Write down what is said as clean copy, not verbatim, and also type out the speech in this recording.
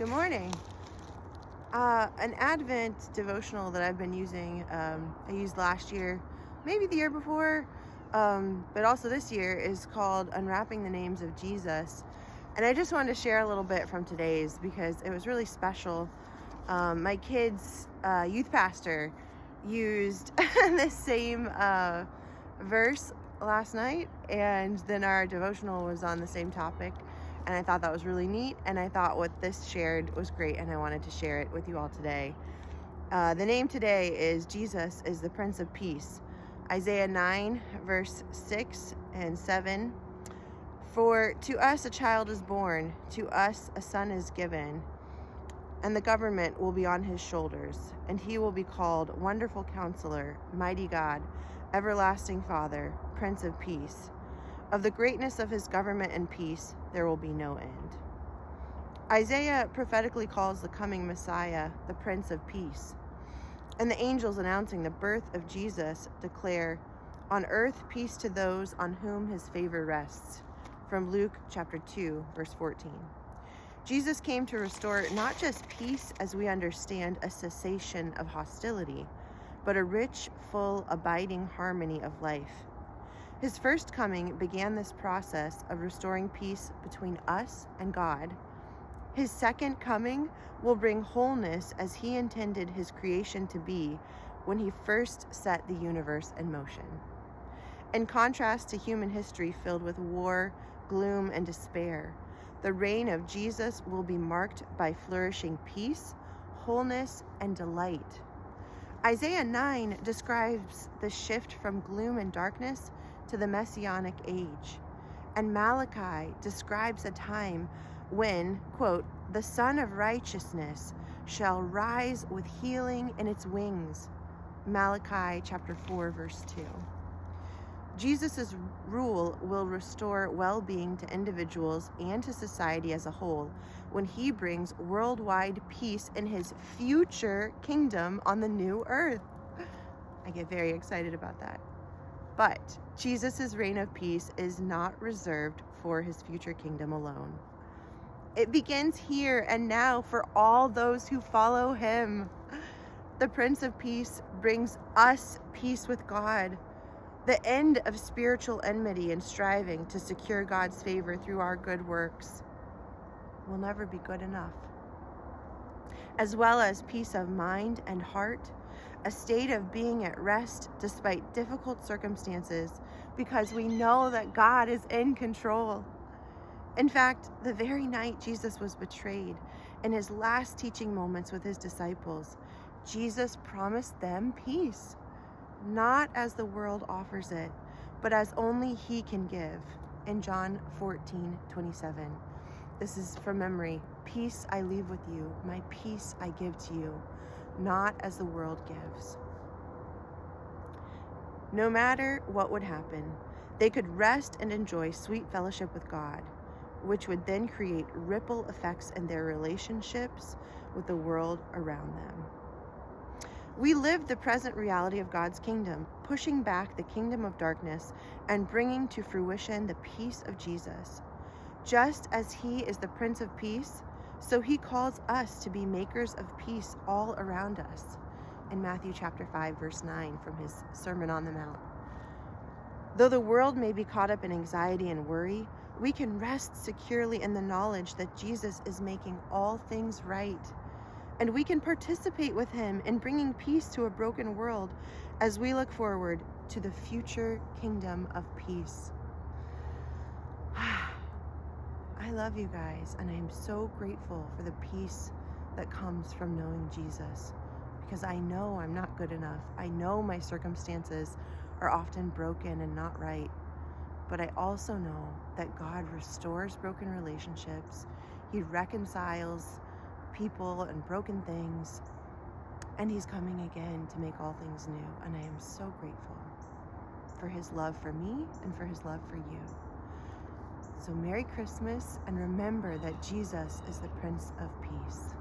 Good morning. An Advent devotional that I've been using, I used last year, maybe the year before, but also this year, is called Unwrapping the Names of Jesus. And I just wanted to share a little bit from today's because it was really special. My kids' youth pastor used the same verse last night, and then our devotional was on the same topic. And I thought that was really neat, and I thought what this shared was great, and I wanted to share it with you all today. The name today is Jesus is the Prince of Peace. Isaiah 9, verse 6 and 7. For to us a child is born, to us a son is given, and the government will be on his shoulders, and he will be called Wonderful Counselor, Mighty God, Everlasting Father, Prince of Peace. Of the greatness of his government and peace, there will be no end. Isaiah prophetically calls the coming Messiah the Prince of Peace. And the angels announcing the birth of Jesus declare, on earth peace to those on whom his favor rests. From Luke chapter 2, verse 14. Jesus came to restore not just peace as we understand a cessation of hostility, but a rich, full, abiding harmony of life. His first coming began this process of restoring peace between us and God. His second coming will bring wholeness as he intended his creation to be when he first set the universe in motion. In contrast to human history filled with war, gloom, and despair, the reign of Jesus will be marked by flourishing peace, wholeness, and delight. Isaiah 9 describes the shift from gloom and darkness to the Messianic age. And Malachi describes a time when, quote, the Son of Righteousness shall rise with healing in its wings. Malachi chapter 4, verse 2. Jesus' rule will restore well-being to individuals and to society as a whole when he brings worldwide peace in his future kingdom on the new earth. I get very excited about that. But Jesus' reign of peace is not reserved for his future kingdom alone. It begins here and now for all those who follow him. The Prince of Peace brings us peace with God, the end of spiritual enmity and striving to secure God's favor through our good works will never be good enough, as well as peace of mind and heart, a state of being at rest despite difficult circumstances because we know that God is in control. In fact, the very night Jesus was betrayed, in his last teaching moments with his disciples, Jesus promised them peace, not as the world offers it, but as only he can give, in John 14:27. This is from memory. Peace I leave with you, my peace I give to you, not as the world gives. No matter what would happen, they could rest and enjoy sweet fellowship with God, which would then create ripple effects in their relationships with the world around them. We live the present reality of God's kingdom, pushing back the kingdom of darkness and bringing to fruition the peace of Jesus. Just as he is the Prince of Peace, so he calls us to be makers of peace all around us, in Matthew chapter 5, verse 9, from his Sermon on the Mount. Though the world may be caught up in anxiety and worry, we can rest securely in the knowledge that Jesus is making all things right. And we can participate with him in bringing peace to a broken world as we look forward to the future kingdom of peace. I love you guys, and I am so grateful for the peace that comes from knowing Jesus, because I know I'm not good enough. I know my circumstances are often broken and not right, but I also know that God restores broken relationships. He reconciles people and broken things, and he's coming again to make all things new. And I am so grateful for his love for me and for his love for you. So Merry Christmas, and remember that Jesus is the Prince of Peace.